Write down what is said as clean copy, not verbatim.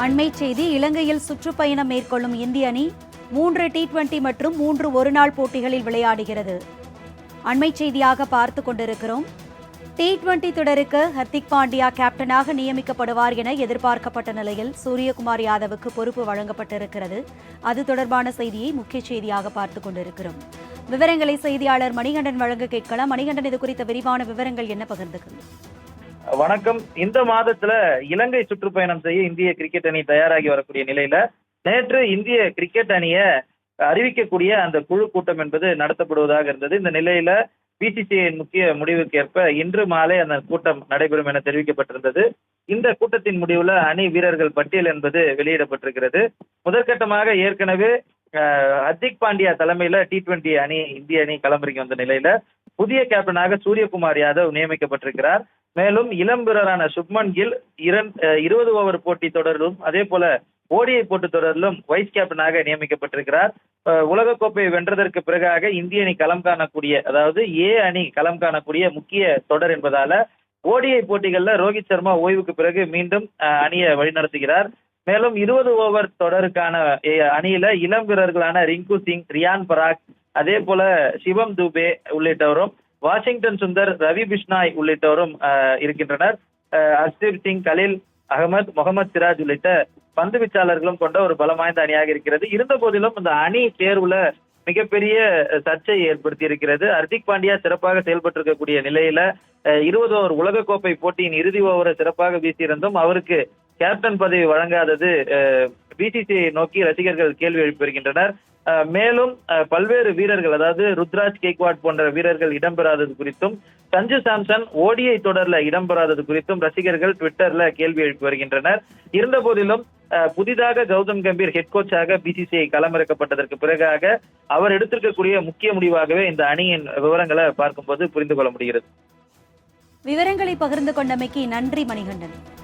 அண்மை செய்தி இலங்கையில் சுற்றுப்பயணம் மேற்கொள்ளும் இந்திய அணி 3 T20 மற்றும் 3 ஒருநாள் போட்டிகளில் விளையாடுகிறது. அண்மை செய்தியாக பார்த்து கொண்டிருக்கிறோம். T20 தொடருக்கு ஹர்திக் பாண்டியா கேப்டனாக நியமிக்கப்படுவார் என எதிர்பார்க்கப்பட்ட நிலையில் சூரியகுமார் யாதவுக்கு பொறுப்பு வழங்கப்பட்டிருக்கிறது. அது தொடர்பான செய்தியை முக்கிய செய்தியாக பார்த்துக் கொண்டிருக்கிறோம். விவரங்களை செய்தியாளர் மணிகண்டன் வழங்க கேட்கலாம். மணிகண்டன், இது குறித்த விரிவான விவரங்கள் என்ன பகிர்ந்துக்கணும்? வணக்கம். இந்த மாதத்துல இலங்கை சுற்றுப்பயணம் செய்ய இந்திய கிரிக்கெட் அணி தயாராகி வரக்கூடிய நிலையில நேற்று இந்திய கிரிக்கெட் அணிய அறிவிக்கக்கூடிய அந்த குழு கூட்டம் என்பது நடத்தப்படுவதாக இருந்தது. இந்த நிலையில பிசிசிஐ முக்கிய முடிவுக்கேற்ப இன்று மாலை அந்த கூட்டம் நடைபெறும் என தெரிவிக்கப்பட்டிருந்தது. இந்த கூட்டத்தின் முடிவுல அணி வீரர்கள் பட்டியல் என்பது வெளியிடப்பட்டிருக்கிறது. முதற்கட்டமாக ஏற்கனவே ஹர்திக் பாண்டியா தலைமையில T20 அணி இந்திய அணி களமிறங்கி வந்த நிலையில புதிய கேப்டனாக சூரியகுமார் யாதவ் நியமிக்கப்பட்டிருக்கிறார். மேலும் இளம் வீரரான சுப்மன் கில் 20 ஓவர் போட்டி தொடரிலும் அதே போல ஓடிஐ போட்டி தொடரிலும் வைஸ் கேப்டனாக நியமிக்கப்பட்டிருக்கிறார். உலகக்கோப்பையை வென்றதற்கு பிறகாக இந்திய அணி களம் காணக்கூடிய, அதாவது ஏ அணி களம் காணக்கூடிய முக்கிய தொடர் என்பதால ஓடிஐ போட்டிகள்ல ரோஹித் சர்மா ஓய்வுக்கு பிறகு மீண்டும் அணியை வழிநடத்துகிறார். மேலும் 20 ஓவர் தொடருக்கான அணியில இளம் வீரர்களான ரிங்கு சிங், ரியான் பராக், அதே போல சிவம் துபே உள்ளிட்டவரும், வாஷிங்டன் சுந்தர், ரவி பிஷ்னாய் உள்ளிட்டோரும் இருக்கின்றனர். ஹர்ஷ்தீப் சிங், கலீல் அகமது, முகமது சிராஜ் உள்ளிட்ட பந்து வீச்சாளர்களும் கொண்ட ஒரு பலம் வாய்ந்த அணியாக இருக்கிறது. இருந்த போதிலும் இந்த அணி தேர்வுல மிகப்பெரிய சர்ச்சையை ஏற்படுத்தி இருக்கிறது. ஹர்திக் பாண்டியா சிறப்பாக செயல்பட்டிருக்கக்கூடிய நிலையில 20 ஓவர் உலகக்கோப்பை போட்டியின் இறுதி ஓவரை சிறப்பாக வீசியிருந்தும் அவருக்கு கேப்டன் பதவி வழங்காதது பிசிசிஐ நோக்கி ரசிகர்கள் கேள்வி எழுப்பி வருகின்றனர். மேலும் பல்வேறு வீரர்கள், அதாவது ருத்ராஜ் கெய்க்வாட் போன்ற வீரர்கள் இடம்பெறாதது குறித்தும், சஞ்சு சாம்சன் ஓடிஐ தொடர்ல இடம்பெறாதது குறித்தும் ரசிகர்கள் ட்விட்டர்ல கேள்வி எழுப்பி வருகின்றனர். இருந்த போதிலும் புதிதாக கௌதம் கம்பீர் ஹெட் கோச்சாக பிசிசிஐ களமிறக்கப்பட்டதற்கு பிறகாக அவர் எடுத்திருக்கக்கூடிய முக்கிய முடிவாகவே இந்த அணியின் விவரங்களை பார்க்கும்போது புரிந்து கொள்ள முடிகிறது. விவரங்களை பகிர்ந்து கொண்டமைக்கு நன்றி மணிகண்டன்.